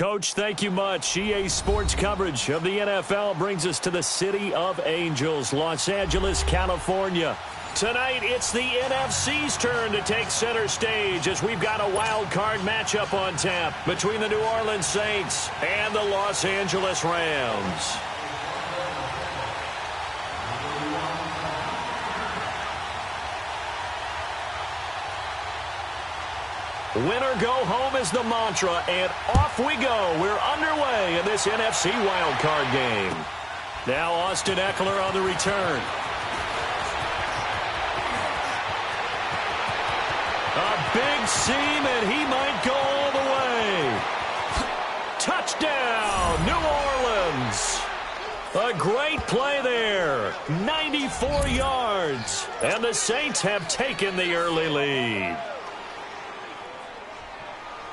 Coach, thank you much. EA Sports coverage of the NFL brings us to the City of Angels, Los Angeles, California. Tonight, it's the NFC's turn to take center stage as we've got a wild card matchup on tap between the New Orleans Saints and the Los Angeles Rams. Winner go home is the mantra, and off we go. We're underway in this NFC wildcard game. Now Austin Eckler on the return. A big seam, and he might go all the way. Touchdown, New Orleans. A great play there. 94 yards. And the Saints have taken the early lead.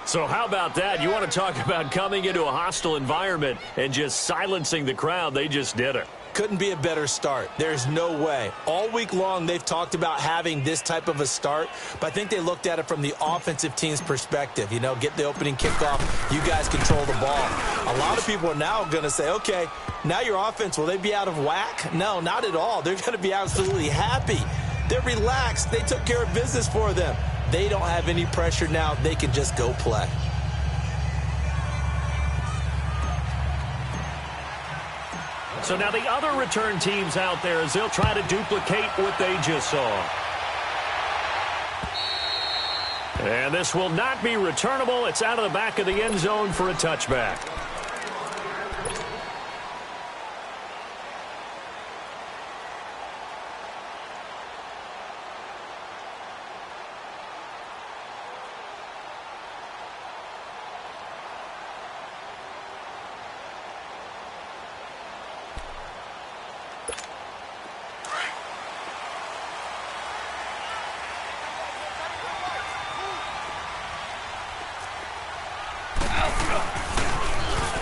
So how about that? You want to talk about coming into a hostile environment and just silencing the crowd. They just did it. Couldn't be a better start. There's no way. All week long, they've talked about having this type of a start, but I think they looked at it from the offensive team's perspective. You know, get the opening kickoff. You guys control the ball. A lot of people are now going to say, okay, now your offense, will they be out of whack? No, not at all. They're going to be absolutely happy. They're relaxed. They took care of business for them. They don't have any pressure now. They can just go play. So now the other return teams out there as they'll try to duplicate what they just saw. And this will not be returnable. It's out of the back of the end zone for a touchback.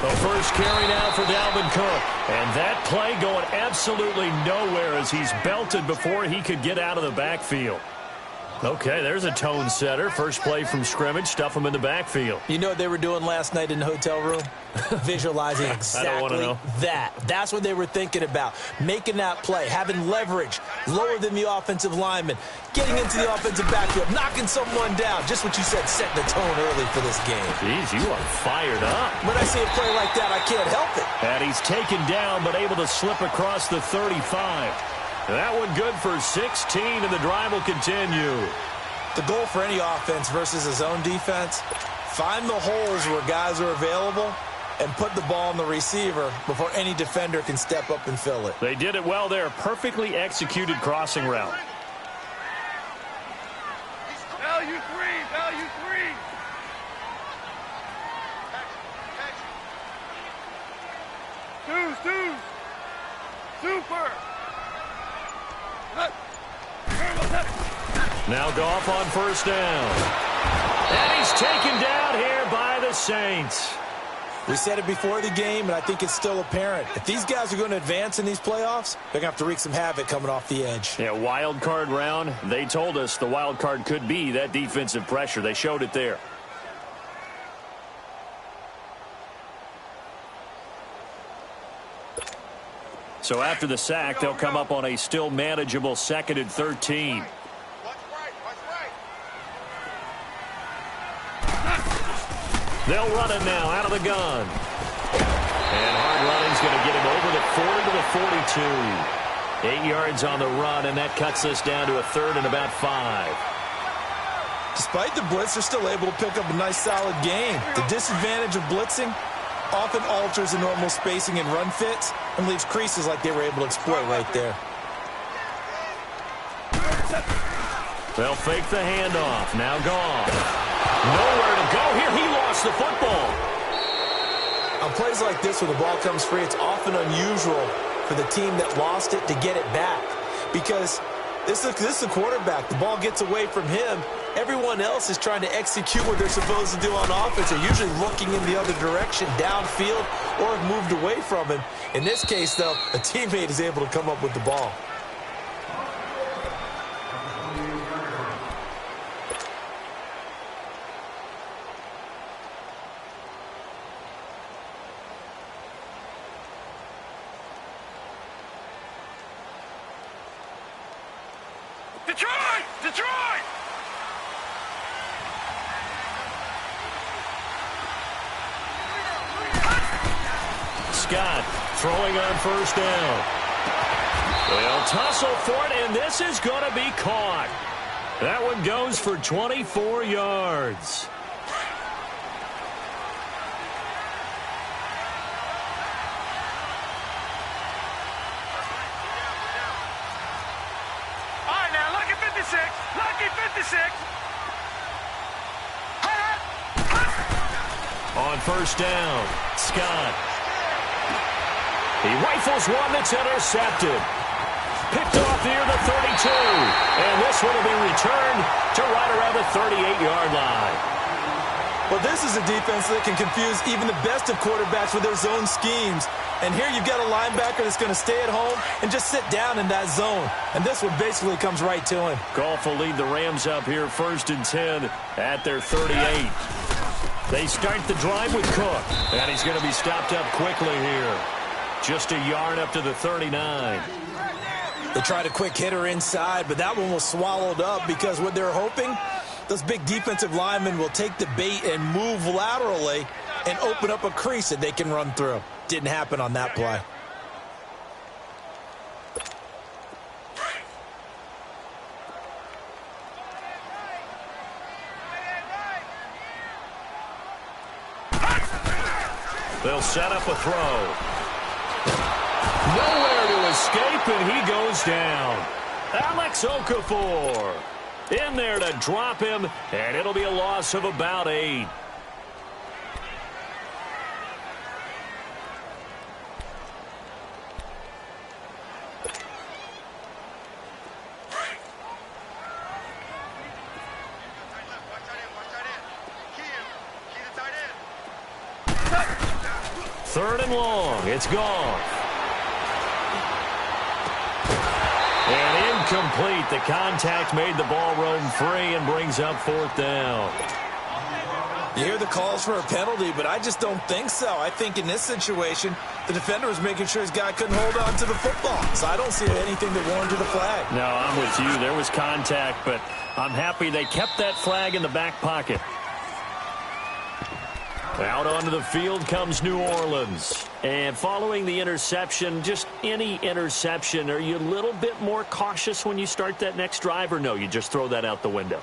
The first carry now for Dalvin Cook. And that play going absolutely nowhere as he's belted before he could get out of the backfield. Okay, there's a tone setter. First play from scrimmage, stuff him in the backfield. You know what they were doing last night in the hotel room? Visualizing exactly that. That's what they were thinking about. Making that play, having leverage, lower than the offensive lineman, getting into the offensive backfield, knocking someone down. Just what you said, setting the tone early for this game. Jeez, you are fired up. When I see a play like that, I can't help it. And he's taken down but able to slip across the 35. That one good for 16, and the drive will continue. The goal for any offense versus a zone defense, find the holes where guys are available and put the ball on the receiver before any defender can step up and fill it. They did it well there. Perfectly executed crossing route. Value three, value three. Twos. Super. Now Goff on first down. And he's taken down here by the Saints. We said it before the game, and I think it's still apparent. If these guys are going to advance in these playoffs, they're going to have to wreak some havoc coming off the edge. Yeah, wild card round. They told us the wild card could be that defensive pressure. They showed it there. So after the sack, they'll come up on a still manageable 2nd and 13. They'll run it now out of the gun. And hard running's going to get him over the 40 to the 42. 8 yards on the run, and that cuts us down to a 3rd and about 5. Despite the blitz, they're still able to pick up a nice, solid game. The disadvantage of blitzing often alters the normal spacing and run fits and leaves creases like they were able to exploit right there. They'll fake the handoff. Now gone. Nowhere to go here. He lost the football. On plays like this where the ball comes free, it's often unusual for the team that lost it to get it back. Because this is the quarterback. The ball gets away from him. Everyone else is trying to execute what they're supposed to do on offense. They're usually looking in the other direction, downfield, or have moved away from him. In this case, though, a teammate is able to come up with the ball. Detroit! Detroit! Scott throwing on first down. They'll tussle for it, and this is going to be caught. That one goes for 24 yards. All right, now, lucky 56. Lucky 56. On first down, Scott. He rifles one that's intercepted. Picked off near the 32. And this one will be returned to right around the 38-yard line. Well, this is a defense that can confuse even the best of quarterbacks with their zone schemes. And here you've got a linebacker that's going to stay at home and just sit down in that zone. And this one basically comes right to him. Goff will lead the Rams up here 1st and 10 at their 38. They start the drive with Cook. And he's going to be stopped up quickly here. Just a yard up to the 39. They tried a quick hitter inside, but that one was swallowed up because what they're hoping, those big defensive linemen will take the bait and move laterally and open up a crease that they can run through. Didn't happen on that play. They'll set up a throw. Nowhere to escape, and he goes down. Alex Okafor in there to drop him, and it'll be a loss of about 8. Third and long. It's gone. And incomplete. The contact made the ball roam free and brings up 4th down. You hear the calls for a penalty, but I just don't think so. I think in this situation, the defender was making sure his guy couldn't hold on to the football. So I don't see anything that warranted a flag. No, I'm with you. There was contact, but I'm happy they kept that flag in the back pocket. Out onto the field comes New Orleans. And following the interception, just any interception, are you a little bit more cautious when you start that next drive, or no, you just throw that out the window?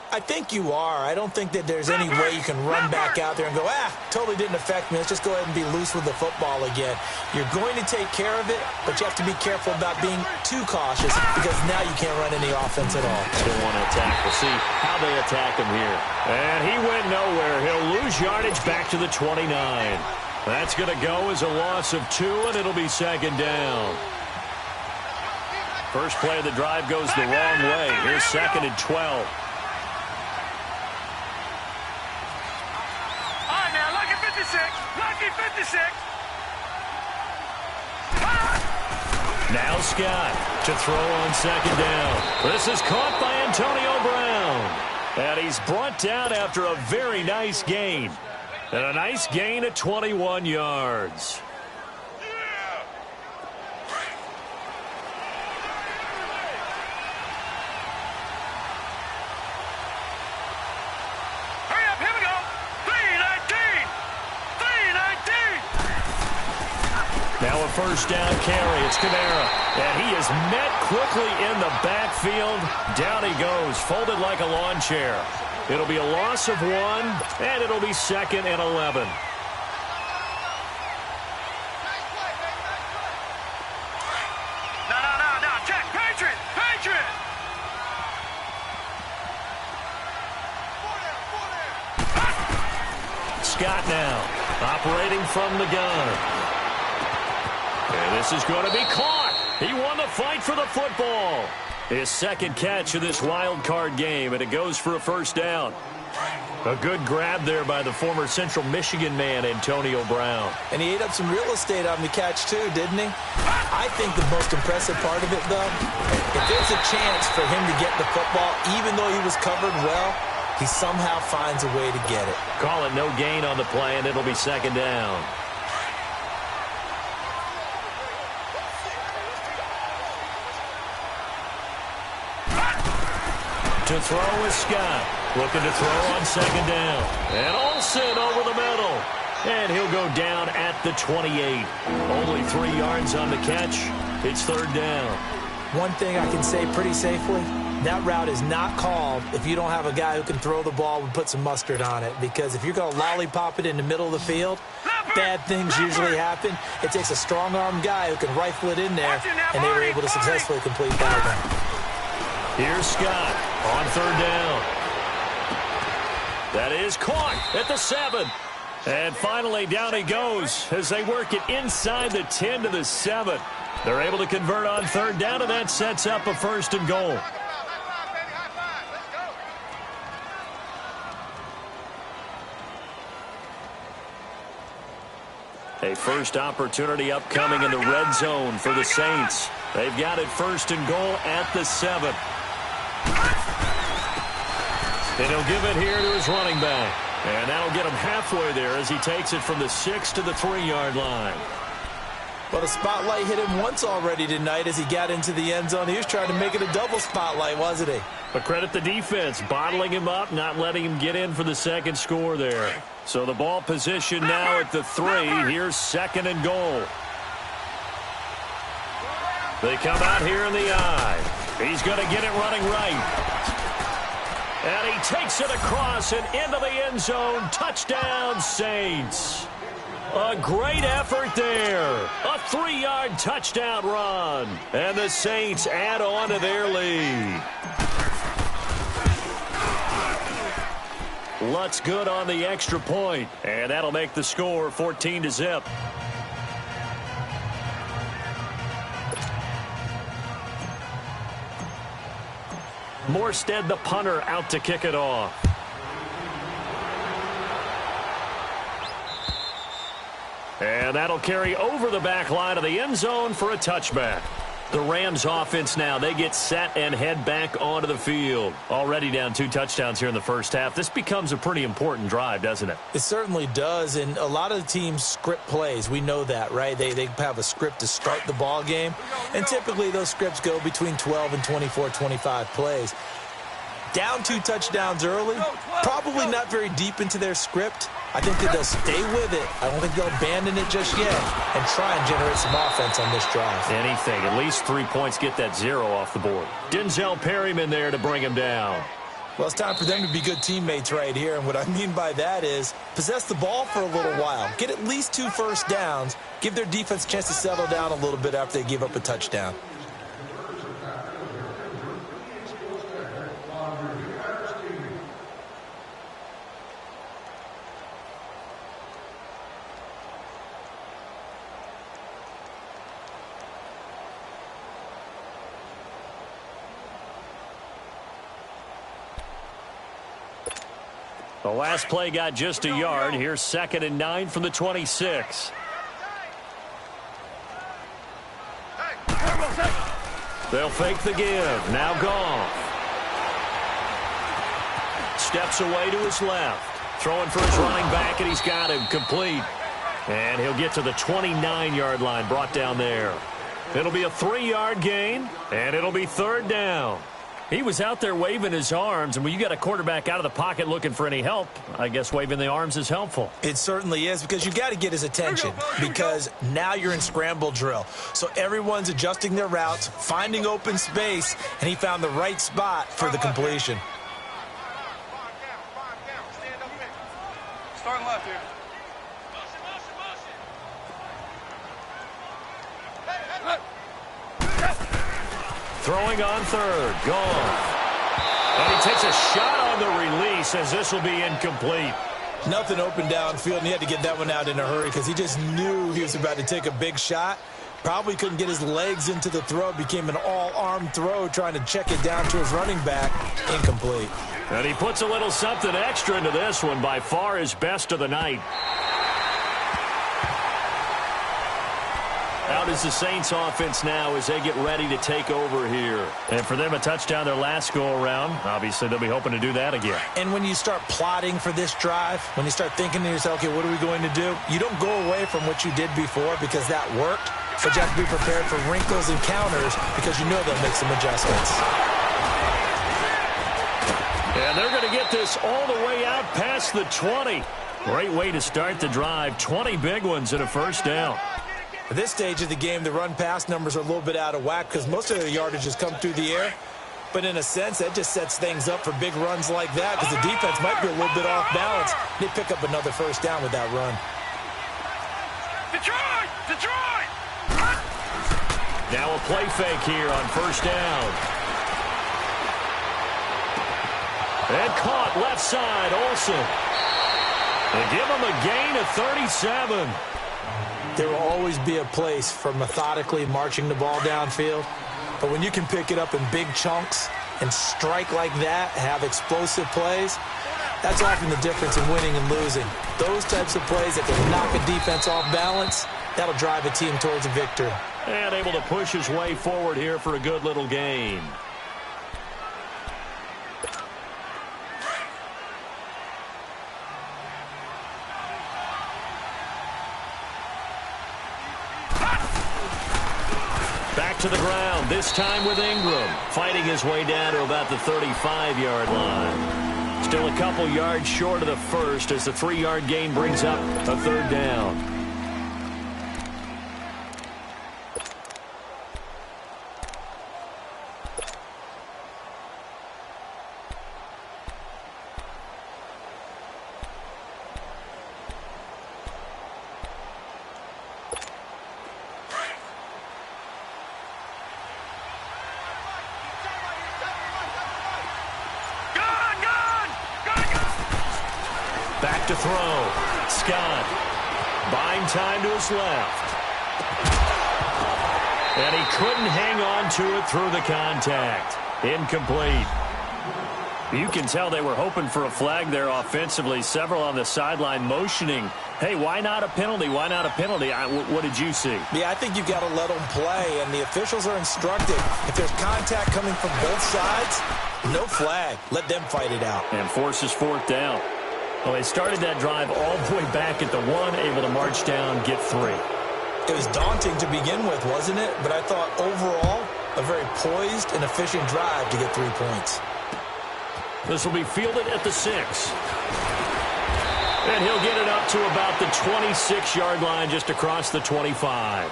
I think you are. I don't think that there's any way you can run back out there and go, totally didn't affect me. Let's just go ahead and be loose with the football again. You're going to take care of it, but you have to be careful about being too cautious because now you can't run any offense at all. Still want to attack. We'll see how they attack him here. And he went nowhere. He'll lose yardage back to the 29. That's going to go as a loss of 2, and it'll be 2nd down. First play of the drive goes the wrong way. Here's 2nd and 12. Lucky 56. Now Scott to throw on 2nd down. This is caught by Antonio Brown. And he's brought down after a very nice gain. And a nice gain at 21 yards. Now a first down carry. It's Kamara. And he is met quickly in the backfield. Down he goes, folded like a lawn chair. It'll be a loss of 1, and it'll be 2nd and 11. No. Check. Patriot. Scott now operating from the gun. And this is going to be caught. He won the fight for the football. His 2nd catch of this wild card game, and it goes for a first down. A good grab there by the former Central Michigan man, Antonio Brown. And he ate up some real estate on the catch, too, didn't he? I think the most impressive part of it, though, if there's a chance for him to get the football, even though he was covered well, he somehow finds a way to get it. Call it no gain on the play, and it'll be 2nd down. To throw is Scott. Looking to throw on second down. And Olsen over the middle. And he'll go down at the 28. Only 3 yards on the catch. It's third down. One thing I can say pretty safely, that route is not called if you don't have a guy who can throw the ball and put some mustard on it. Because if you're going to lollipop it in the middle of the field, bad things usually happen. It takes a strong-armed guy who can rifle it in there, and they were able to successfully complete that one. Here's Scott on third down. That is caught at the 7. And finally, down he goes as they work it inside the 10 to the 7. They're able to convert on third down, and that sets up a first and goal. A first opportunity upcoming in the red zone for the Saints. They've got it first and goal at the 7. And he'll give it here to his running back. And that'll get him halfway there as he takes it from the 6 to the 3-yard line. Well, the spotlight hit him once already tonight as he got into the end zone. He was trying to make it a double spotlight, wasn't he? But credit the defense, bottling him up, not letting him get in for the second score there. So the ball position now at the 3. Here's second and goal. They come out here in the eye. He's going to get it running right. And he takes it across and into the end zone. Touchdown, Saints. A great effort there. A 3-yard touchdown run. And the Saints add on to their lead. Lutz good on the extra point. And that'll make the score 14-0. Morstead, the punter, out to kick it off. And that'll carry over the back line of the end zone for a touchback. The Rams offense now, they get set and head back onto the field. Already down 2 touchdowns here in the first half. This becomes a pretty important drive, doesn't it? It certainly does, and a lot of the teams script plays. We know that, right? They have a script to start the ball game, and typically those scripts go between 12 and 24, 25 plays. Down 2 touchdowns early, probably not very deep into their script. I think that they'll stay with it. I don't think they'll abandon it just yet and try and generate some offense on this drive. Anything. At least 3 points, get that 0 off the board. Denzel Perryman there to bring him down. Well, it's time for them to be good teammates right here, and what I mean by that is possess the ball for a little while. Get at least 2 first downs. Give their defense a chance to settle down a little bit after they give up a touchdown. The last play got just a yard. Here's 2nd and 9 from the 26. They'll fake the give. Now Goff. Steps away to his left. Throwing for his running back, and he's got him complete. And he'll get to the 29-yard line, brought down there. It'll be a 3-yard gain, and it'll be third down. He was out there waving his arms, and when you got a quarterback out of the pocket looking for any help, I guess waving the arms is helpful. It certainly is, because you got to get his attention, because now you're in scramble drill. So everyone's adjusting their routes, finding open space, and he found the right spot for the completion. Starting left here. Throwing on third. Goff. And he takes a shot on the release as this will be incomplete. Nothing open downfield, and he had to get that one out in a hurry because he just knew he was about to take a big shot. Probably couldn't get his legs into the throw. Became an all-arm throw trying to check it down to his running back. Incomplete. And he puts a little something extra into this one. By far his best of the night. Out is the Saints offense now as they get ready to take over here. And for them, a touchdown their last go-around. Obviously, they'll be hoping to do that again. And when you start plotting for this drive, when you start thinking to yourself, okay, what are we going to do? You don't go away from what you did before because that worked. But you have to be prepared for wrinkles and counters because you know they'll make some adjustments. And they're going to get this all the way out past the 20. Great way to start the drive. 20 big ones and a first down. At this stage of the game, the run-pass numbers are a little bit out of whack because most of the yardage has come through the air. But in a sense, that just sets things up for big runs like that because the defense might be a little bit off balance. They pick up another first down with that run. Detroit! Detroit! Now a play fake here on first down. And caught left side, Olsen. They give him a gain of 37. There will always be a place for methodically marching the ball downfield. But when you can pick it up in big chunks and strike like that, have explosive plays, that's often the difference in winning and losing. Those types of plays that can knock a defense off balance, that'll drive a team towards a victory. And able to push his way forward here for a good little gain. Back to the ground, this time with Ingram, fighting his way down to about the 35-yard line. Still a couple yards short of the first as the 3-yard gain brings up a third down. Back to throw. Scott buying time to his left. And he couldn't hang on to it through the contact. Incomplete. You can tell they were hoping for a flag there offensively. Several on the sideline motioning, hey, why not a penalty? Why not a penalty? What did you see? Yeah, I think you've got to let them play, and the officials are instructed. If there's contact coming from both sides, no flag. Let them fight it out. And forces fourth down. Well, they started that drive all the way back at the 1, able to march down, get 3. It was daunting to begin with, wasn't it? But I thought overall, a very poised and efficient drive to get 3 points. This will be fielded at the 6. And he'll get it up to about the 26-yard line, just across the 25.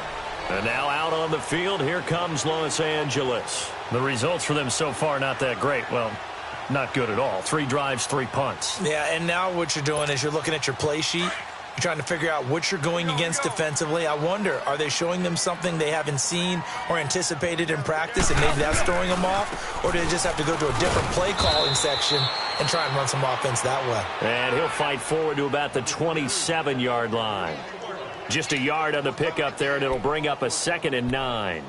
And now out on the field, here comes Los Angeles. The results for them so far, not that great. Well, not good at all. 3 drives, 3 punts. Yeah, and now what you're doing is you're looking at your play sheet. You're trying to figure out what you're going against defensively. I wonder, are they showing them something they haven't seen or anticipated in practice, and maybe that's throwing them off? Or do they just have to go to a different play calling section and try and run some offense that way? And he'll fight forward to about the 27-yard line. Just a yard on the pickup there, and it'll bring up a 2nd and 9.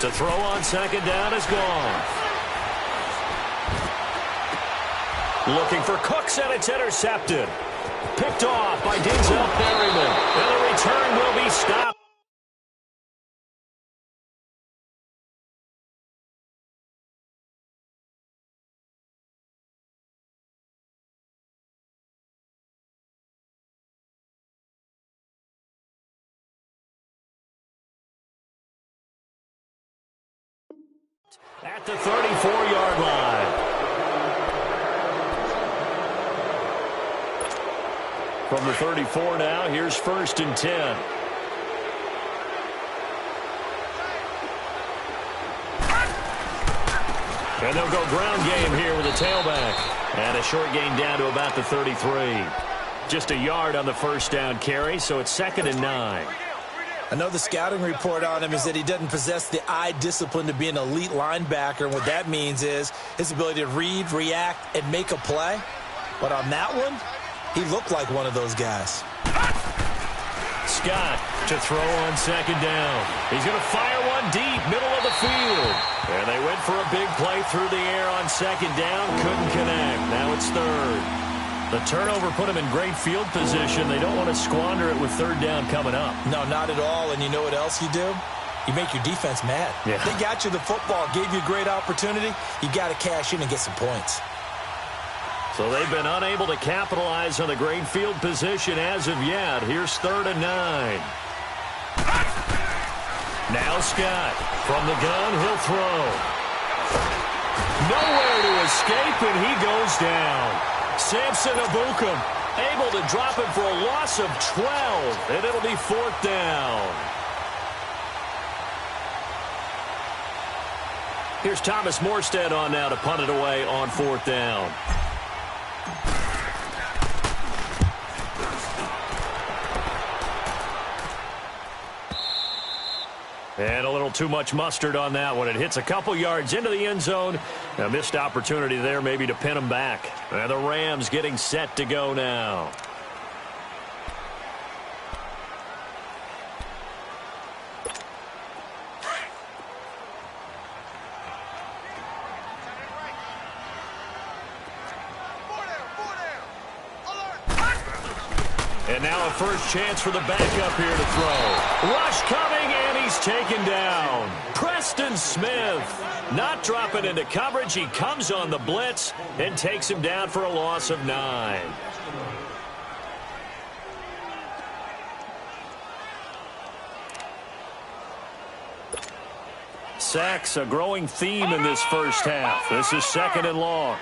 To throw on 2nd down is gone. Looking for Cooks, and it's intercepted. Picked off by Denzel Perryman. And the return will be stopped. At the 34-yard line. From the 34 now, here's 1st and 10. And they'll go ground game here with a tailback. And a short gain down to about the 33. Just a yard on the first down carry, so it's 2nd and 9. I know the scouting report on him is that he doesn't possess the eye discipline to be an elite linebacker. And what that means is his ability to read, react, and make a play. But on that one, he looked like one of those guys. Scott to throw on 2nd down. He's going to fire one deep, middle of the field. And they went for a big play through the air on 2nd down. Couldn't connect. Now it's 3rd. The turnover put him in great field position. They don't want to squander it with 3rd down coming up. No, not at all. And you know what else you do? you make your defense mad. Yeah. They got you the football, gave you a great opportunity. You got to cash in and get some points. So they've been unable to capitalize on the great field position as of yet. Here's 3rd and 9. Now Scott from the gun, he'll throw. Nowhere to escape, and he goes down. Samson Abukum able to drop him for a loss of 12, and it'll be 4th down. Here's Thomas Morstead on now to punt it away on 4th down. And a little too much mustard on that one. It hits a couple yards into the end zone. A missed opportunity there maybe to pin them back. And the Rams getting set to go now. And now a first chance for the backup here to throw. Rush coming, and he's taken down. Preston Smith not dropping into coverage. He comes on the blitz and takes him down for a loss of 9. Sacks, a growing theme in this first half. This is 2nd and long.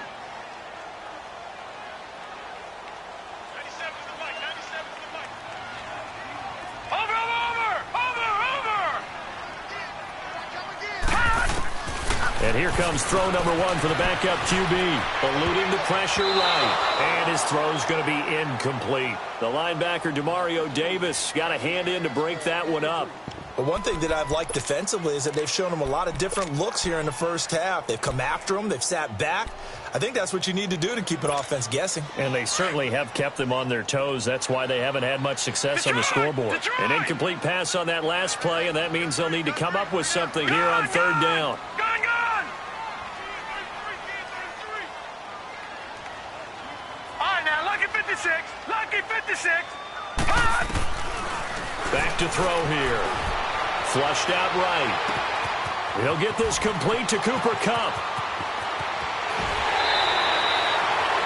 And here comes throw number 1 for the backup QB. Eluding the pressure right. And his throw's going to be incomplete. The linebacker, Demario Davis, got a hand in to break that one up. But one thing that I've liked defensively is that they've shown him a lot of different looks here in the first half. They've come after him. They've sat back. I think that's what you need to do to keep an offense guessing. And they certainly have kept them on their toes. That's why they haven't had much success on the scoreboard. An incomplete pass on that last play, and that means they'll need to come up with something here on 3rd down. Lucky 56. Back to throw here. Flushed out right. He'll get this complete to Cooper Kupp.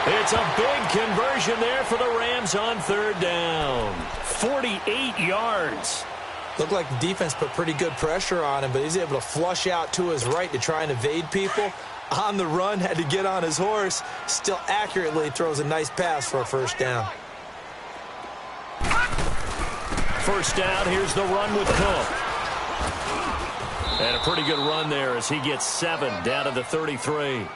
It's a big conversion there for the Rams on 3rd down. 48 yards. Looked like the defense put pretty good pressure on him, but he's able to flush out to his right to try and evade people. On the run, had to get on his horse. Still accurately throws a nice pass for a 1st down. 1st down, here's the run with Cook. And a pretty good run there as he gets 7 down to the 33.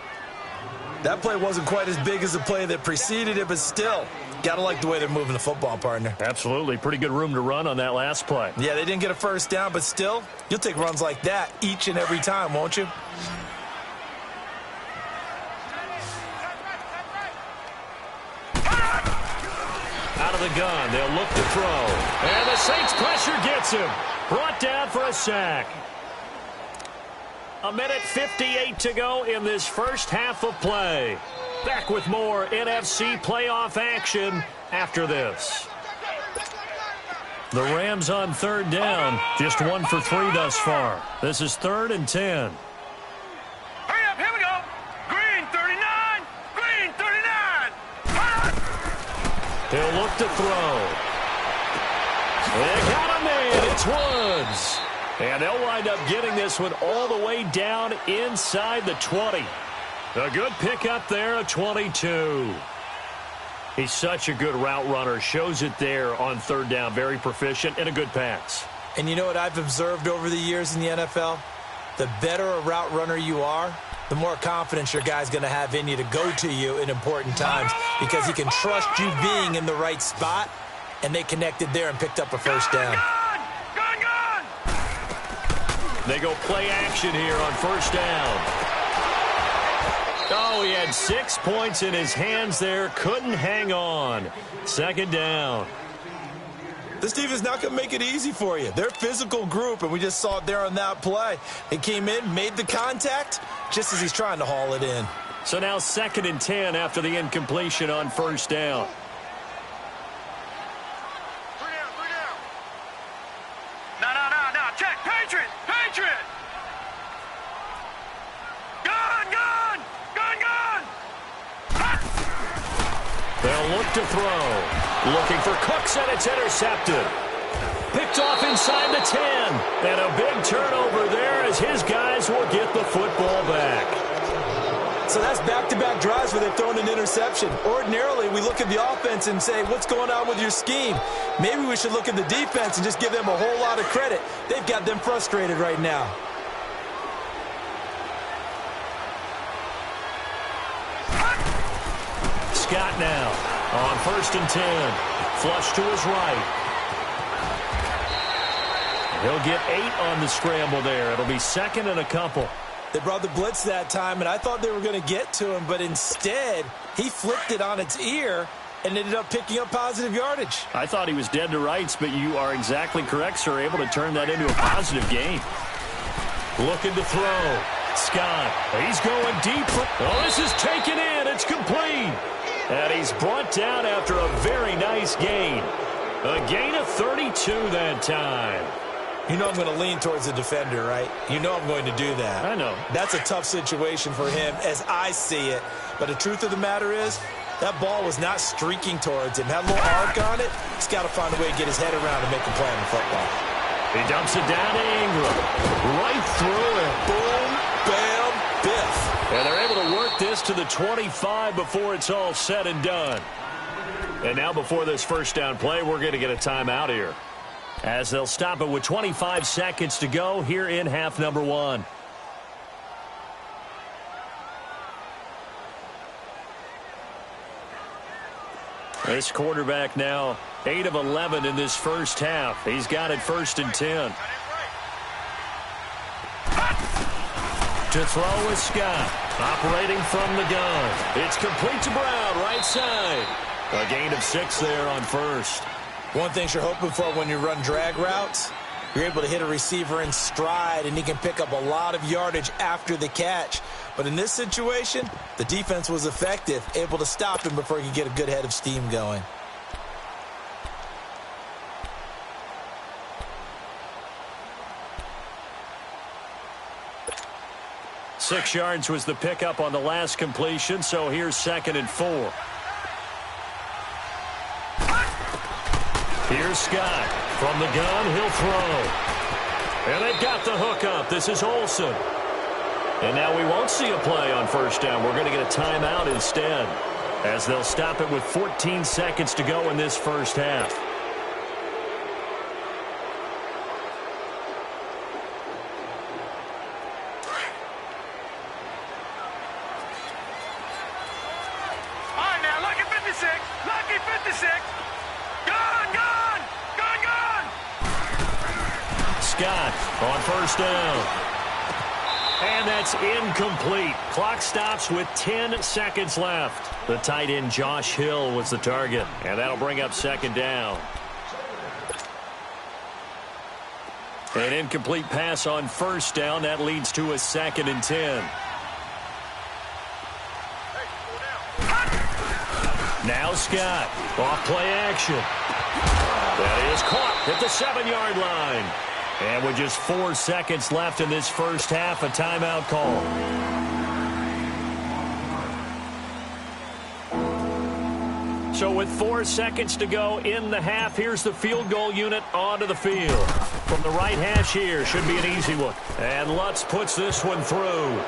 That play wasn't quite as big as the play that preceded it, but still, got to like the way they're moving the football, partner. Absolutely. Pretty good room to run on that last play. Yeah, they didn't get a 1st down, but still, you'll take runs like that each and every time, won't you? Out of the gun, they'll look to throw. And the Saints pressure gets him. Brought down for a sack. 1:58 to go in this first half of play. Back with more NFC playoff action after this. The Rams on 3rd down, just 1 for 3 thus far. This is 3rd and 10. Hurry up, here we go. Green 39, green 39. He'll look to throw. They got a man. It's Woods. And they'll wind up getting this one all the way down inside the 20. A good pickup there, a 22. He's such a good route runner. Shows it there on 3rd down. Very proficient and a good pass. And you know what I've observed over the years in the NFL? The better a route runner you are, the more confidence your guy's going to have in you to go to you in important times because he can trust you being in the right spot, and they connected there and picked up a 1st down. Gone! They go play action here on 1st down. Oh, he had 6 points in his hands there. Couldn't hang on. 2nd down. This defense is not going to make it easy for you. They're a physical group, and we just saw it there on that play. They came in, made the contact, just as he's trying to haul it in. So now 2nd and 10 after the incompletion on 1st down. No. Check. Patriot. Cook to throw. Looking for Cooks, and it's intercepted. Picked off inside the 10. And a big turnover there as his guys will get the football back. So that's back-to-back drives where they've thrown an interception. Ordinarily, we look at the offense and say, what's going on with your scheme? Maybe we should look at the defense and just give them a whole lot of credit. They've got them frustrated right now. Scott now on 1st and 10. Flush to his right. He'll get 8 on the scramble there. It'll be 2nd and a couple. They brought the blitz that time, and I thought they were going to get to him, but instead, he flipped it on its ear and ended up picking up positive yardage. I thought he was dead to rights, but you are exactly correct, sir. Able to turn that into a positive gain. Looking to throw. Scott, he's going deep. Oh, this is taken in. It's complete. And he's brought down after a very nice gain. A gain of 32 that time. You know I'm going to lean towards the defender, right? You know I'm going to do that. I know. That's a tough situation for him as I see it. But the truth of the matter is, that ball was not streaking towards him. Had a little arc on it. He's got to find a way to get his head around and make a play on the football. He dumps it down to Ingram. Right through it. Boom, bam, biff. And they're able to work this to the 25 before it's all said and done. And now before this first down play, we're going to get a timeout here, as they'll stop it with 25 seconds to go here in half number 1. This quarterback now 8 of 11 in this first half. He's got it 1st and 10. To throw is Scott, operating from the gun. It's complete to Brown, right side. A gain of 6 there on 1st. One thing you're hoping for when you run drag routes, you're able to hit a receiver in stride, and he can pick up a lot of yardage after the catch. But in this situation, the defense was effective, able to stop him before he could get a good head of steam going. Six yards was the pickup on the last completion, so here's 2nd and 4. Here's Scott. From the gun, he'll throw. And they've got the hook up. This is Olsen. And now we won't see a play on 1st down. We're going to get a timeout instead, as they'll stop it with 14 seconds to go in this first half. All right, now, lucky 56. Lucky 56. Gone. Scott on 1st down. And that's incomplete. Clock stops with 10 seconds left. The tight end Josh Hill was the target, and that'll bring up 2nd down. An incomplete pass on 1st down. That leads to a 2nd and 10. Now Scott, off play action. That is caught at the 7-yard line. And with just 4 seconds left in this first half, a timeout call. So with 4 seconds to go in the half, here's the field goal unit onto the field. From the right hash here, should be an easy one. And Lutz puts this one through.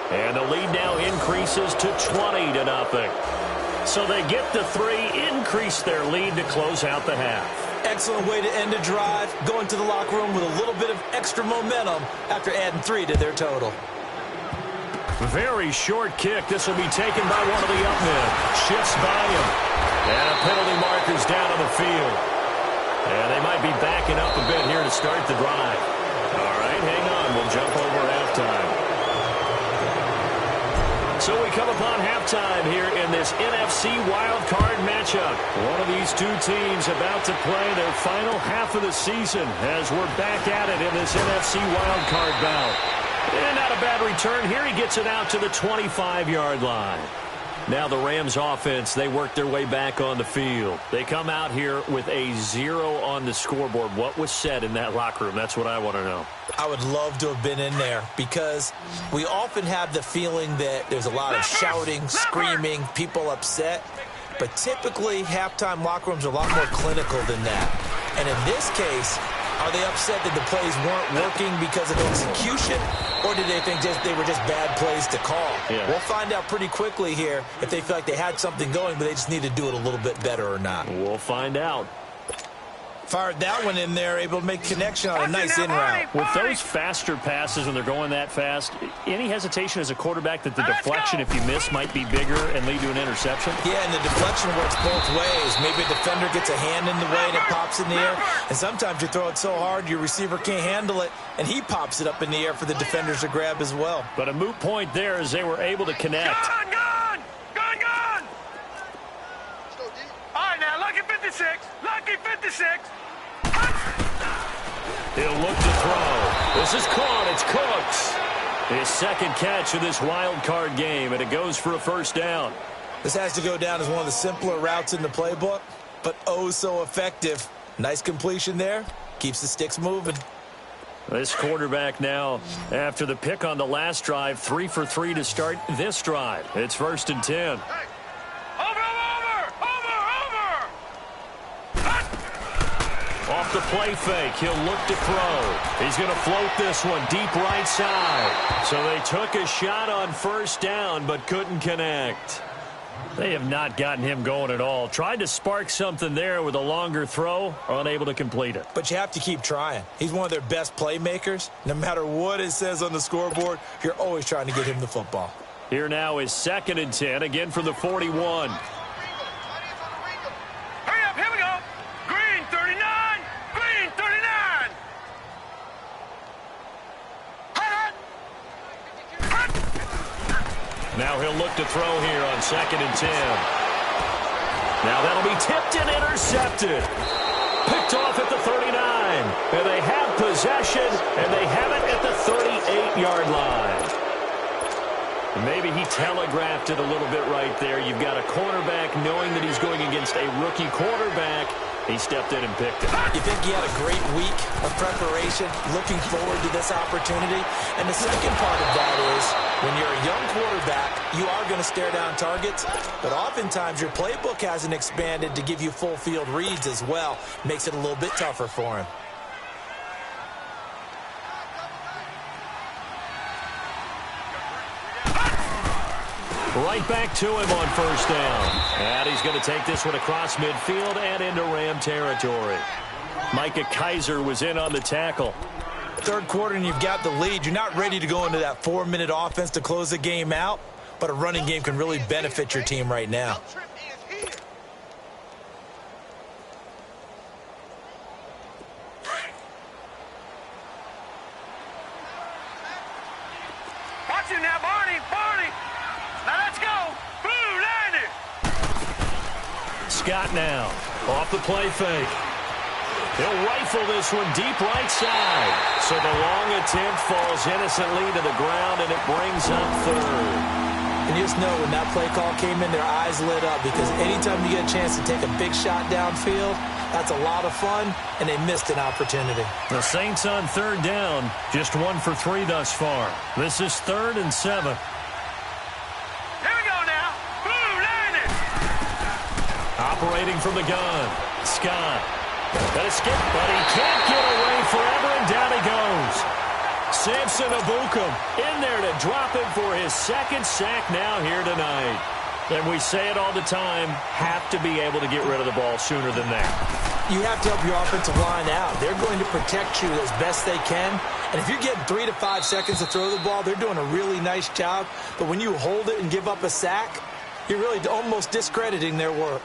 And the lead now increases to 20-0. So they get the 3, increase their lead to close out the half. Excellent way to end a drive, going to the locker room with a little bit of extra momentum after adding 3 to their total. Very short kick. This will be taken by one of the up men. Shifts by him. And a penalty marker's down on the field. And they might be backing up a bit here to start the drive. All right, hang on. We'll jump over halftime. So we come upon halftime here in this NFC wildcard matchup. One of these two teams about to play their final half of the season as we're back at it in this NFC wildcard bout. And not a bad return here. He gets it out to the 25-yard line. Now the Rams offense, they work their way back on the field. They come out here with a 0 on the scoreboard. What was said in that locker room? That's what I want to know. I would love to have been in there because we often have the feeling that there's a lot of shouting, screaming, people upset. but typically halftime locker rooms are a lot more clinical than that. And in this case, are they upset that the plays weren't working because of execution, or did they think they were just bad plays to call? Yeah. We'll find out pretty quickly here if they feel like they had something going, but they just need to do it a little bit better or not. We'll find out. Fired that one in there, able to make connection on a nice in route. With those faster passes when they're going that fast, any hesitation as a quarterback that the deflection, if you miss, might be bigger and lead to an interception? Yeah, and the deflection works both ways. Maybe a defender gets a hand in the way and it pops in the air. And sometimes you throw it so hard your receiver can't handle it, and he pops it up in the air for the defenders to grab as well. But a moot point there as they were able to connect. Gone! All right, now, lucky 56. Lucky 56. He'll look to throw. This is caught. It's Cooks. His second catch of this wild card game, and it goes for a first down. This has to go down as one of the simpler routes in the playbook, but oh so effective. Nice completion there. Keeps the sticks moving. This quarterback now, after the pick on the last drive, 3 for 3 to start this drive. It's 1st and 10. Off the play fake, he'll look to throw. He's going to float this one deep right side. So they took a shot on first down, but couldn't connect. They have not gotten him going at all. Tried to spark something there with a longer throw, unable to complete it. But you have to keep trying. He's one of their best playmakers. No matter what it says on the scoreboard, you're always trying to get him the football. Here now is 2nd and 10, again from the 41. Hurry up, here we go. Green 39. Green 39. Now he'll look to throw here on 2nd and 10. Now that'll be tipped and intercepted. Picked off at the 39. And they have possession, and they have it at the 38-yard line. Maybe he telegraphed it a little bit right there. You've got a cornerback knowing that he's going against a rookie quarterback. He stepped in and picked it. You think he had a great week of preparation, looking forward to this opportunity? And the second part of that is, when you're a young quarterback, you are going to stare down targets, but oftentimes your playbook hasn't expanded to give you full field reads as well. Makes it a little bit tougher for him. Right back to him on first down. And he's going to take this one across midfield and into Ram territory. Micah Kiser was in on the tackle. Third quarter and you've got the lead. You're not ready to go into that 4-minute offense to close the game out, but a running game can really benefit your team right now. Watch him now, Barney. Now let's go. Blue landed. Scott now off the play fake. He'll rifle this one deep right side. So the long attempt falls innocently to the ground, and it brings up third. And you just know when that play call came in, their eyes lit up, because anytime you get a chance to take a big shot downfield, that's a lot of fun, and they missed an opportunity. The Saints on third down, just 1 for 3 thus far. This is 3rd and 7. Here we go now. Blue landed. Operating from the gun, Scott. Got a skip, but he can't get away forever, and down he goes. Samson Abukum in there to drop him for his second sack now here tonight. And we say it all the time, have to be able to get rid of the ball sooner than that. You have to help your offensive line out. They're going to protect you as best they can. And if you're getting 3 to 5 seconds to throw the ball, they're doing a really nice job. But when you hold it and give up a sack, you're really almost discrediting their work.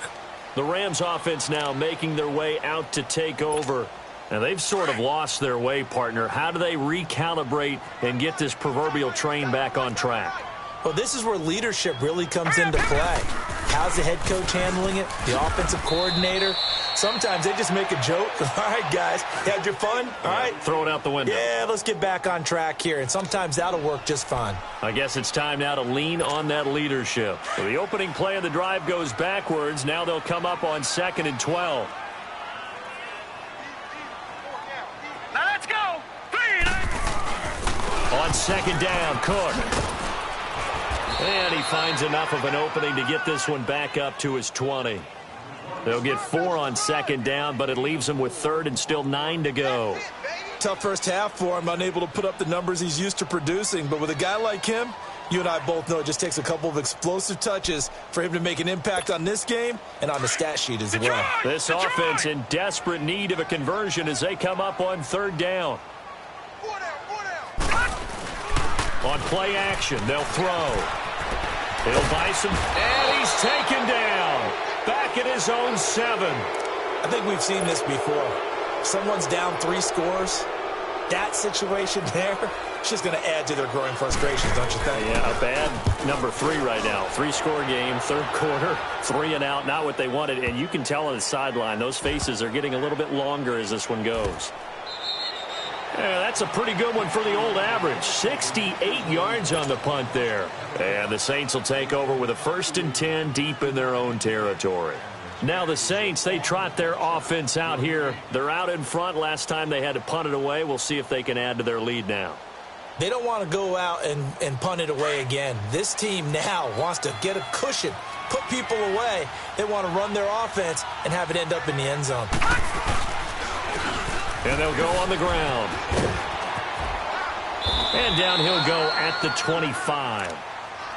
The Rams offense now making their way out to take over. And they've sort of lost their way, partner. How do they recalibrate and get this proverbial train back on track? Well, this is where leadership really comes into play. How's the head coach handling it? The offensive coordinator? Sometimes they just make a joke. All right, guys, you had your fun? All right. Throw it out the window. Yeah, let's get back on track here. And sometimes that'll work just fine. I guess it's time now to lean on that leadership. So the opening play of the drive goes backwards. Now they'll come up on 2nd and 12. Now let's go. Green. On 2nd down, Cook. And he finds enough of an opening to get this one back up to his 20. They'll get 4 on second down, but it leaves him with third and still 9 to go. Tough first half for him, unable to put up the numbers he's used to producing. But with a guy like him, you and I both know it just takes a couple of explosive touches for him to make an impact on this game and on the stat sheet as well. This offense in desperate need of a conversion as they come up on third down. On play action, they'll throw. He'll buy some, and he's taken down. Back at his own 7. I think we've seen this before. Someone's down 3 scores. That situation there, it's just going to add to their growing frustrations, don't you think? Yeah, a bad number 3 right now. 3-score game, third quarter, 3 and out, not what they wanted. And you can tell on the sideline, those faces are getting a little bit longer as this one goes. Yeah, that's a pretty good one for the old average. 68 yards on the punt there. And the Saints will take over with a 1st and 10 deep in their own territory. Now the Saints, they trot their offense out here. They're out in front. Last time they had to punt it away. We'll see if they can add to their lead now. They don't want to go out and punt it away again. This team now wants to get a cushion, put people away. They want to run their offense and have it end up in the end zone. And they'll go on the ground. And down he'll go at the 25.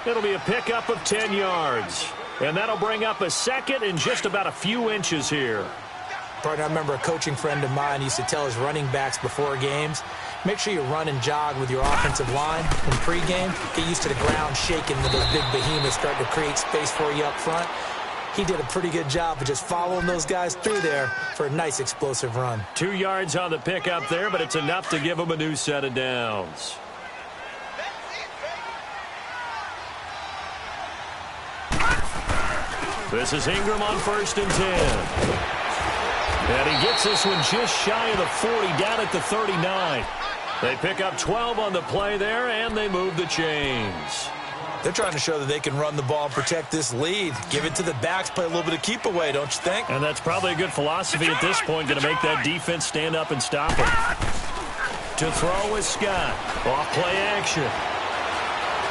It'll be a pickup of 10 yards. And that'll bring up a 2nd and just about a few inches here. Partner, I remember a coaching friend of mine used to tell his running backs before games, make sure you run and jog with your offensive line in pregame. Get used to the ground shaking with those big behemoths starting to create space for you up front. He did a pretty good job of just following those guys through there for a nice explosive run. 2 yards on the pickup there, but it's enough to give him a new set of downs. This is Ingram on 1st and 10. And he gets this one just shy of the 40, down at the 39. They pick up 12 on the play there, and they move the chains. They're trying to show that they can run the ball and protect this lead. Give it to the backs, play a little bit of keep away, don't you think? And that's probably a good philosophy at this point, going to make that defense stand up and stop it. To throw is Scott. Off play action.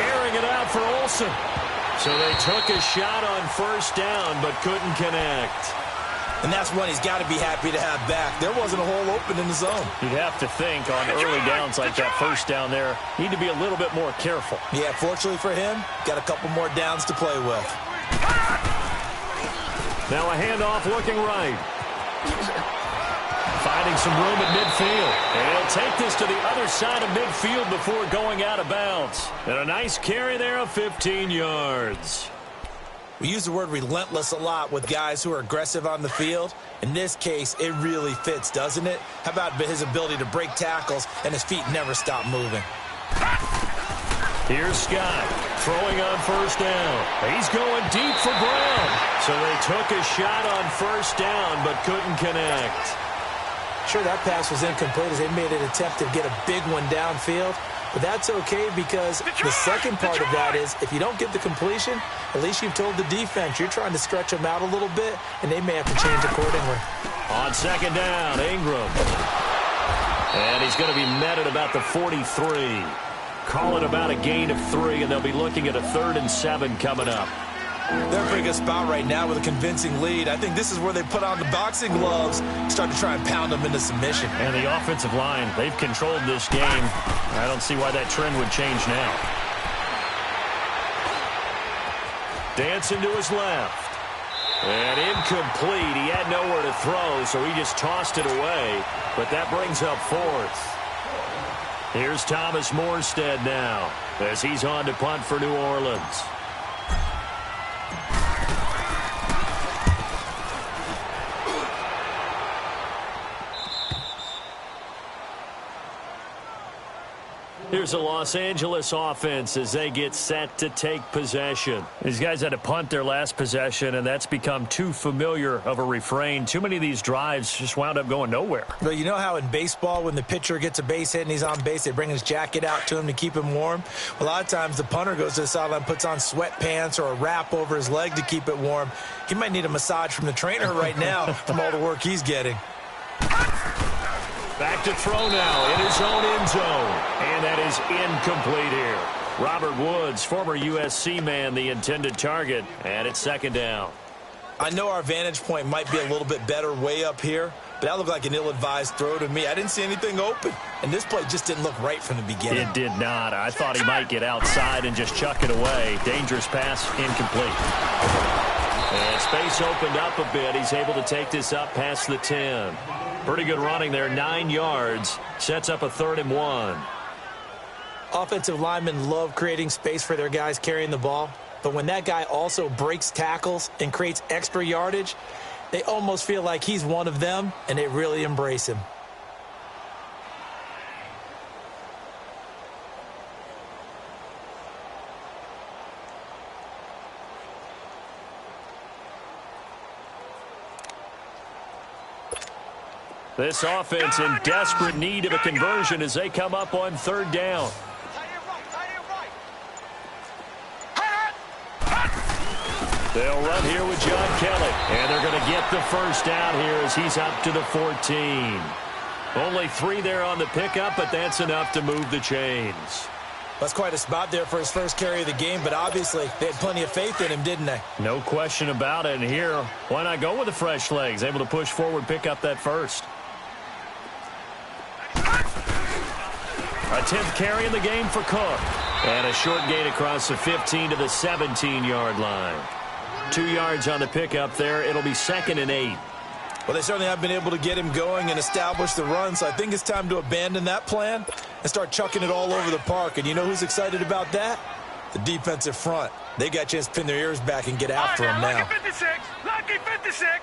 Airing it out for Olsen. So they took a shot on 1st down, but couldn't connect. And that's one he's got to be happy to have back. There wasn't a hole open in the zone. You'd have to think on early downs like that 1st down there, need to be a little bit more careful. Yeah, fortunately for him, got a couple more downs to play with. Now a handoff looking right. Finding some room at midfield. And he'll take this to the other side of midfield before going out of bounds. And a nice carry there of 15 yards. We use the word relentless a lot with guys who are aggressive on the field. In this case, it really fits, doesn't it? How about his ability to break tackles and his feet never stop moving? Here's Scott throwing on 1st down. He's going deep for Brown. So they took a shot on 1st down but couldn't connect. Sure, that pass was incomplete as they made an attempt to get a big one downfield. But that's okay because the second part of that is if you don't get the completion, at least you've told the defense you're trying to stretch them out a little bit, and they may have to change accordingly. On 2nd down, Ingram. And he's going to be met at about the 43. Call it about a gain of 3, and they'll be looking at a 3rd and 7 coming up. They're in a pretty good spot right now with a convincing lead. I think this is where they put on the boxing gloves, start to try and pound them into submission. And the offensive line, they've controlled this game. I don't see why that trend would change now. Dancing to his left. And incomplete. He had nowhere to throw, so he just tossed it away. But that brings up 4th. Here's Thomas Morstead now as he's on to punt for New Orleans. Here's a Los Angeles offense as they get set to take possession. These guys had to punt their last possession, and that's become too familiar of a refrain. Too many of these drives just wound up going nowhere. But you know how in baseball, when the pitcher gets a base hit and he's on base, they bring his jacket out to him to keep him warm? A lot of times the punter goes to the sideline, puts on sweatpants or a wrap over his leg to keep it warm. He might need a massage from the trainer right now from all the work he's getting. Back to throw now in his own end zone. And that is incomplete here. Robert Woods, former USC man, the intended target, and it's second down. I know our vantage point might be a little bit better way up here, but that looked like an ill-advised throw to me. I didn't see anything open, and this play just didn't look right from the beginning. It did not. I thought he might get outside and just chuck it away. Dangerous pass, incomplete. And space opened up a bit. He's able to take this up past the 10. Pretty good running there, 9 yards. Sets up a 3rd and 1. Offensive linemen love creating space for their guys carrying the ball, but when that guy also breaks tackles and creates extra yardage, they almost feel like he's one of them, and they really embrace him. This offense in desperate need of a conversion as they come up on 3rd down. They'll run here with John Kelly, and they're going to get the first down here as he's up to the 14. Only 3 there on the pickup, but that's enough to move the chains. That's quite a spot there for his first carry of the game, but obviously they had plenty of faith in him, didn't they? No question about it. And here, why not go with the fresh legs? Able to push forward, pick up that first. A 10th carry in the game for Cook. And a short gain across the 15 to the 17-yard line. 2 yards on the pickup there. It'll be 2nd and 8. Well, they certainly have been able to get him going and establish the run, so I think it's time to abandon that plan and start chucking it all over the park. And you know who's excited about that? The defensive front. They got a chance to pin their ears back and get after him now. Lucky 56! Lucky 56!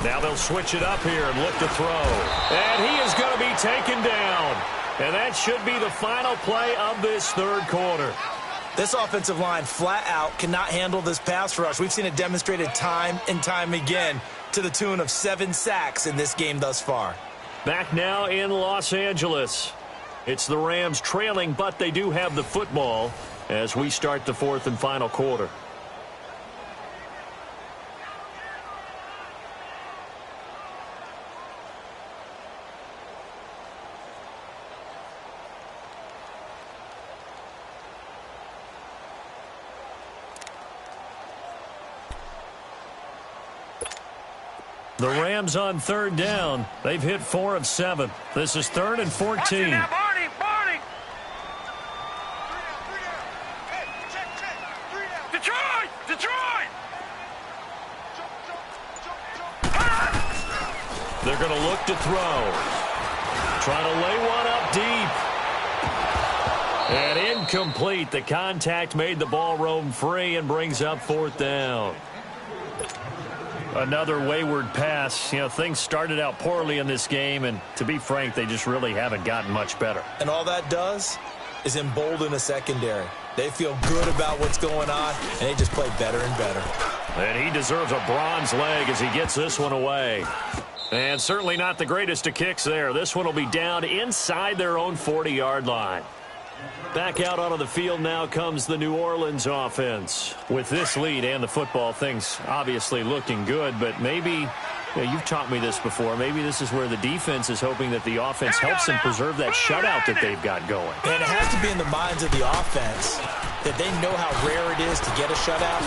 Now they'll switch it up here and look to throw. And he is going to be taken down. And that should be the final play of this 3rd quarter. This offensive line flat out cannot handle this pass rush. We've seen it demonstrated time and time again to the tune of 7 sacks in this game thus far. Back now in Los Angeles. It's the Rams trailing, but they do have the football as we start the 4th and final quarter. The Rams on 3rd down. They've hit 4 of 7. This is 3rd and 14. Now, Barney, Barney. Detroit! Detroit! They're going to look to throw. Trying to lay one up deep. And incomplete. The contact made the ball roam free and brings up 4th down. Another wayward pass. You know, things started out poorly in this game, and to be frank, they just really haven't gotten much better. And all that does is embolden a secondary. They feel good about what's going on, and they just play better and better. And he deserves a bronze leg as he gets this one away. And certainly not the greatest of kicks there. This one will be down inside their own 40-yard line. Back out onto the field now comes the New Orleans offense. With this lead and the football, things obviously looking good, but maybe, you've taught me this before, maybe this is where the defense is hoping that the offense helps them preserve that shutout that they've got going. And it has to be in the minds of the offense that they know how rare it is to get a shutout.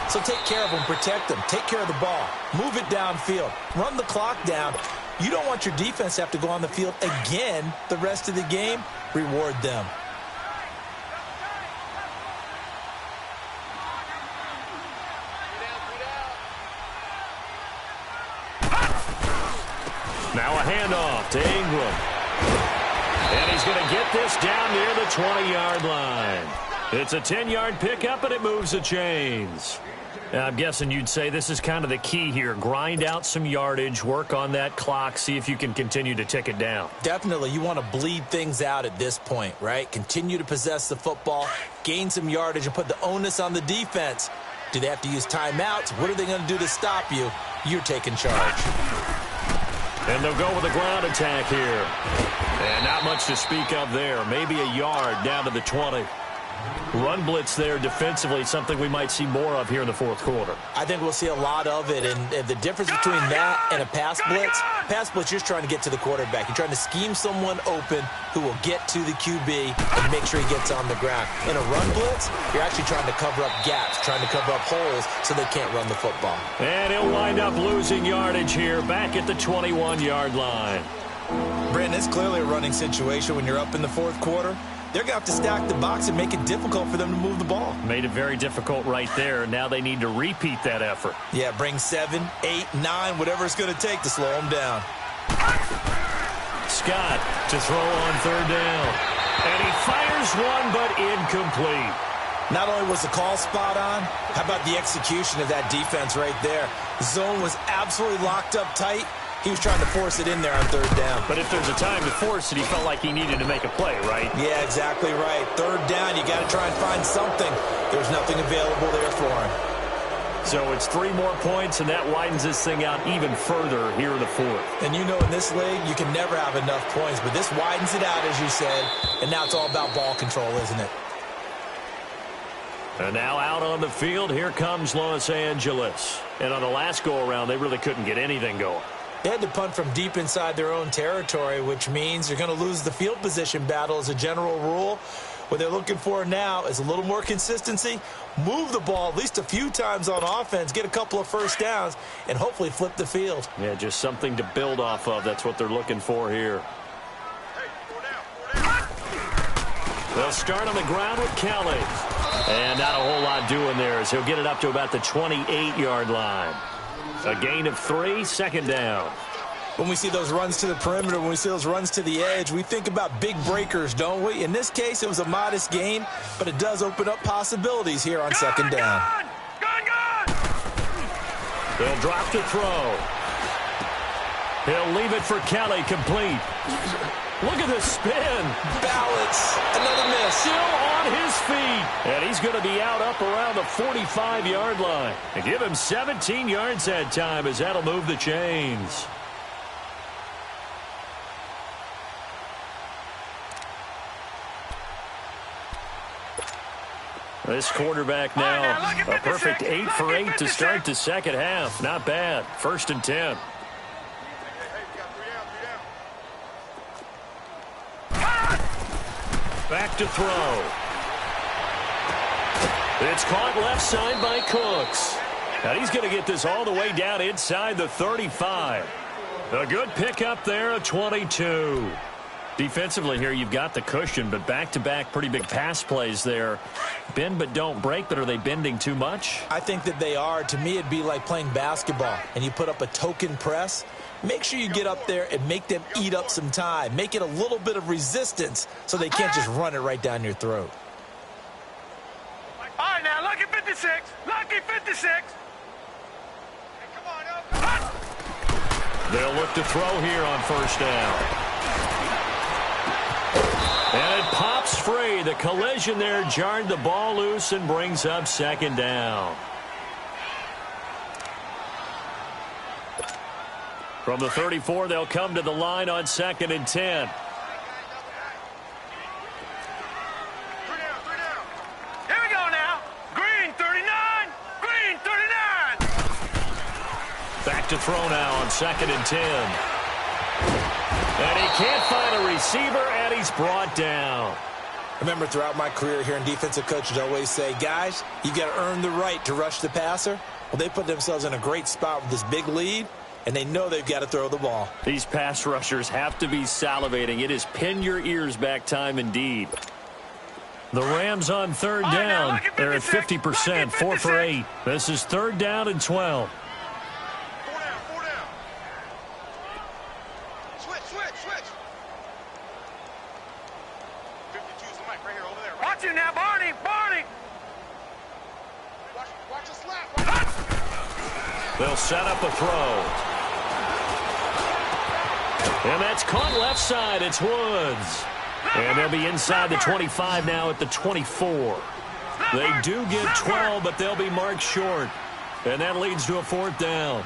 So take care of them, protect them, take care of the ball, move it downfield, run the clock down. You don't want your defense to have to go on the field again the rest of the game. Reward them. Now a handoff to Ingram. And he's going to get this down near the 20-yard line. It's a 10-yard pickup, and it moves the chains. Now, I'm guessing you'd say this is kind of the key here. Grind out some yardage, work on that clock, see if you can continue to tick it down. Definitely. You want to bleed things out at this point, right? Continue to possess the football, gain some yardage, and put the onus on the defense. Do they have to use timeouts? What are they going to do to stop you? You're taking charge. And they'll go with a ground attack here. And not much to speak of there. Maybe a yard down to the 20. Run blitz there defensively, something we might see more of here in the fourth quarter. I think we'll see a lot of it, and the difference between that and a pass blitz, you're just trying to get to the quarterback. You're trying to scheme someone open who will get to the QB and make sure he gets on the ground. In a run blitz, you're actually trying to cover up gaps, trying to cover up holes so they can't run the football. And he'll wind up losing yardage here back at the 21-yard line. Brandon, it's clearly a running situation when you're up in the fourth quarter. They're going to have to stack the box and make it difficult for them to move the ball. Made it very difficult right there. Now they need to repeat that effort. Yeah, bring 7, 8, 9, whatever it's going to take to slow them down. Scott to throw on third down. And he fires one, but incomplete. Not only was the call spot on, how about the execution of that defense right there? The zone was absolutely locked up tight. He was trying to force it in there on third down. But if there's a time to force it, he felt like he needed to make a play, right? Yeah, exactly right. Third down, you got to try and find something. There's nothing available there for him. So it's 3 more points, and that widens this thing out even further here in the fourth. And you know in this league, you can never have enough points, but this widens it out, as you said, and now it's all about ball control, isn't it? And now out on the field, here comes Los Angeles. And on the last go-around, they really couldn't get anything going. They had to punt from deep inside their own territory, which means you're going to lose the field position battle as a general rule. What they're looking for now is a little more consistency, move the ball at least a few times on offense, get a couple of first downs, and hopefully flip the field. Yeah, just something to build off of. That's what they're looking for here. They'll start on the ground with Kelly. And not a whole lot doing there as he'll get it up to about the 28-yard line. A gain of 3, second down. When we see those runs to the perimeter, when we see those runs to the edge, we think about big breakers, don't we? In this case, it was a modest gain, but it does open up possibilities here on second down. They'll drop to throw. He'll leave it for Kelly, complete. Look at the spin. Balance. Another miss. Still on his feet. And he's going to be out up around the 45-yard line. And give him 17 yards that time as that'll move the chains. This quarterback now, a perfect 8 for 8 to start the second half. Not bad. 1st and 10. Back to throw. It's caught left side by Cooks. And he's going to get this all the way down inside the 35. A good pickup there, a 22. Defensively here, you've got the cushion, but back-to-back pretty big pass plays there. Bend but don't break, but are they bending too much? I think that they are. To me, it'd be like playing basketball, and you put up a token press. Make sure you get up there and make them eat up some time. Make it a little bit of resistance so they can't just run it right down your throat. All right, now, lucky 56. Lucky 56. Hey, come on, They'll look to throw here on first down. And it pops free. The collision there jarred the ball loose and brings up second down. From the 34, they'll come to the line on 2nd and 10. 3 down. Here we go now. Green 39. Green 39. Back to throw now on 2nd and 10. And he can't find a receiver, and he's brought down. Remember, throughout my career here in defensive coaches always say, guys, you got to earn the right to rush the passer. Well, they put themselves in a great spot with this big lead, and they know they've got to throw the ball. These pass rushers have to be salivating. It is pin your ears back time indeed. The Rams on third down. They're at 50%, 4 for 8. This is 3rd down and 12. 4 down. Switch. 52's the mic right here, over there. Right? Watch him now, Barney. Watch the slap. They'll set up a throw. And that's caught left side. It's Woods. And they'll be inside the 25 now at the 24. They do get 12, but they'll be marked short. And that leads to a 4th down.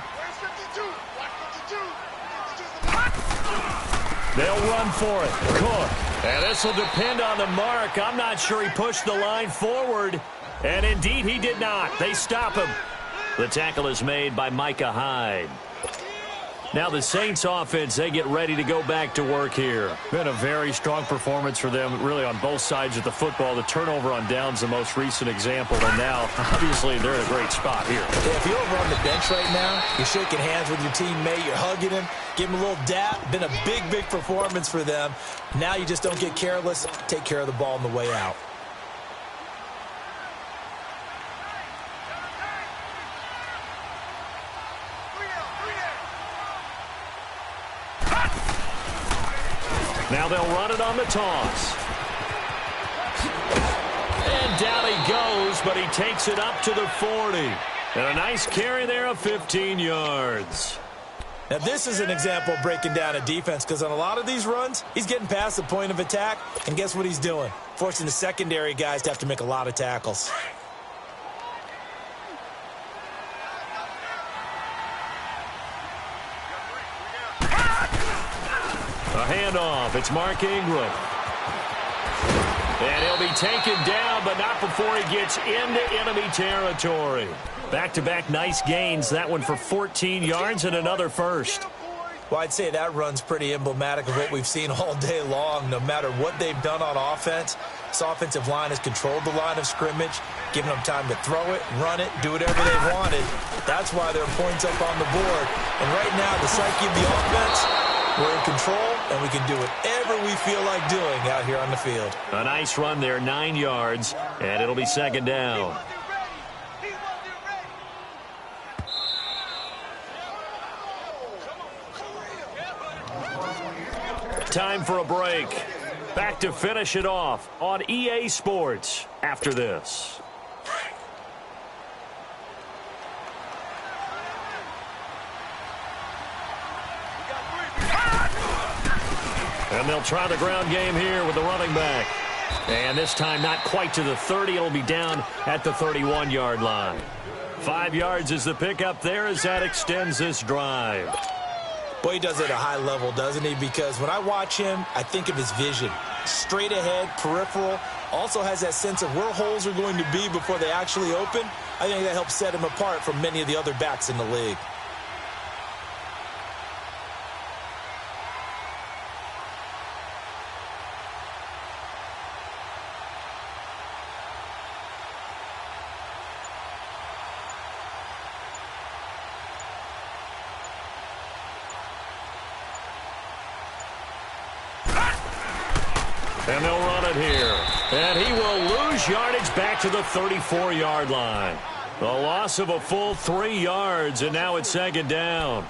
They'll run for it. Cook. And this will depend on the mark. I'm not sure he pushed the line forward. And indeed, he did not. They stop him. The tackle is made by Micah Hyde. Now the Saints offense, they get ready to go back to work here. Been a very strong performance for them, really on both sides of the football. The turnover on downs, the most recent example. And now, obviously, they're in a great spot here. Yeah, if you're over on the bench right now, you're shaking hands with your teammate, you're hugging him, give him a little dap. Been a big, big performance for them. Now you just don't get careless. Take care of the ball on the way out. Now they'll run it on the toss. And down he goes, but he takes it up to the 40. And a nice carry there of 15 yards. Now this is an example of breaking down a defense, because on a lot of these runs, he's getting past the point of attack, and guess what he's doing? Forcing the secondary guys to have to make a lot of tackles. A handoff. It's Mark Ingram. And he'll be taken down, but not before he gets into enemy territory. Back-to-back nice gains. That one for 14 yards and another first. Well, I'd say that run's pretty emblematic of what we've seen all day long. No matter what they've done on offense, this offensive line has controlled the line of scrimmage, giving them time to throw it, run it, do whatever they wanted. That's why there are points up on the board. And right now, the psyche of the offense, we're in control, and we can do whatever we feel like doing out here on the field. A nice run there, 9 yards, and it'll be second down. Time for a break. Back to finish it off on EA Sports after this. And they'll try the ground game here with the running back. And this time not quite to the 30. It'll be down at the 31-yard line. 5 yards is the pickup there as that extends this drive. Boy, he does it at a high level, doesn't he? Because when I watch him, I think of his vision. Straight ahead, peripheral. Also has that sense of where holes are going to be before they actually open. I think that helps set him apart from many of the other backs in the league. And they'll run it here. And he will lose yardage back to the 34-yard line. The loss of a full 3 yards, and now it's second down.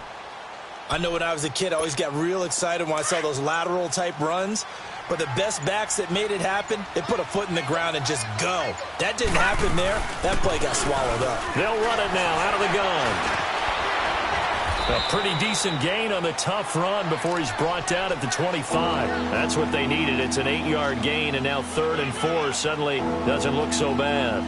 I know when I was a kid, I always got real excited when I saw those lateral-type runs. But the best backs that made it happen, they put a foot in the ground and just go. That didn't happen there. That play got swallowed up. They'll run it now out of the gun. A pretty decent gain on the tough run before he's brought down at the 25. That's what they needed. It's an 8-yard gain, and now 3rd and 4 suddenly doesn't look so bad.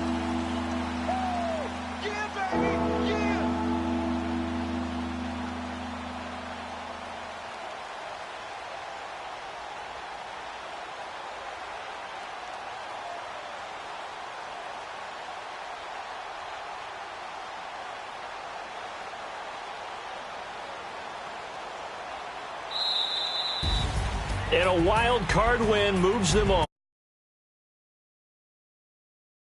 And a wild card win moves them on.